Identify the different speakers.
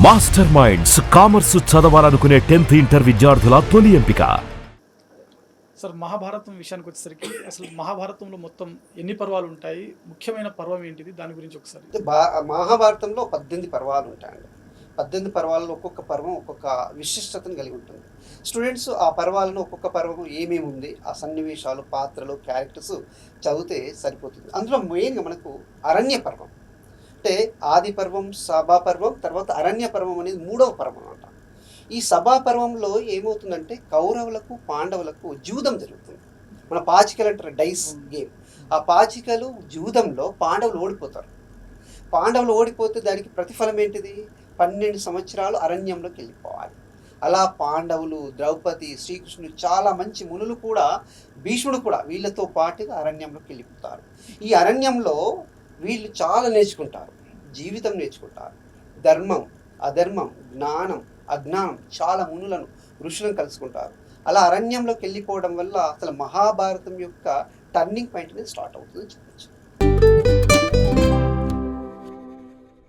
Speaker 1: Master minds commerce చదవాలనుకునే 10th inter విద్యార్థుల తొలి ఎంపిక.
Speaker 2: సార్ మహాభారతం విషయానికి వచ్చేసరికి అసలు మహాభారతంలో మొత్తం ఎన్ని పర్వాలు ఉంటాయి, ముఖ్యమైన పర్వం ఏంటిది, దాని గురించి ఒకసారి.
Speaker 3: మహాభారతంలో 18 పర్వాలు ఉంటాయండి. 18 పర్వాలలో ఒక్కొక్క పర్వం ఒక్కొక్క విశిష్టతను కలిగి ఉంటుంది. స్టూడెంట్స్ ఆ పర్వాలను ఒక్కొక్క పర్వం ఏమేమి ఉంది, ఆ సన్నివేశాలు, పాత్రలు, క్యారెక్టర్స్ చదివితే సరిపోతుంది. అందులో మెయిన్గా మనకు అరణ్య పర్వం అంటే ఆది పర్వం, సభా పర్వం, తర్వాత అరణ్య పర్వం అనేది 3వ పర్వం అనమాట. ఈ సభా పర్వంలో ఏమవుతుందంటే కౌరవులకు పాండవులకు జూదం జరుగుతుంది. మన పాచికలు అంటారు, డైస్ గేమ్. ఆ పాచికలు జూదంలో పాండవులు ఓడిపోతారు. పాండవులు ఓడిపోతే దానికి ప్రతిఫలం ఏంటిది? 12 సంవత్సరాలు అరణ్యంలోకి వెళ్ళిపోవాలి. అలా పాండవులు, ద్రౌపది, శ్రీకృష్ణుడు, చాలా మంచి మునులు కూడా, భీష్ముడు కూడా వీళ్ళతో పాటుగా అరణ్యంలోకి వెళ్ళిపోతారు. ఈ అరణ్యంలో వీళ్ళు చాలా నేర్చుకుంటారు, జీవితం నేర్చుకుంటారు, ధర్మం, అధర్మం, జ్ఞానం, అజ్ఞానం, చాలా మునులను, ఋషులను కలుసుకుంటారు. అలా అరణ్యంలోకి వెళ్ళిపోవడం వల్ల అసలు మహాభారతం యొక్క టర్నింగ్ పాయింట్ అనేది స్టార్ట్ అవుతుందని చెప్పచ్చు.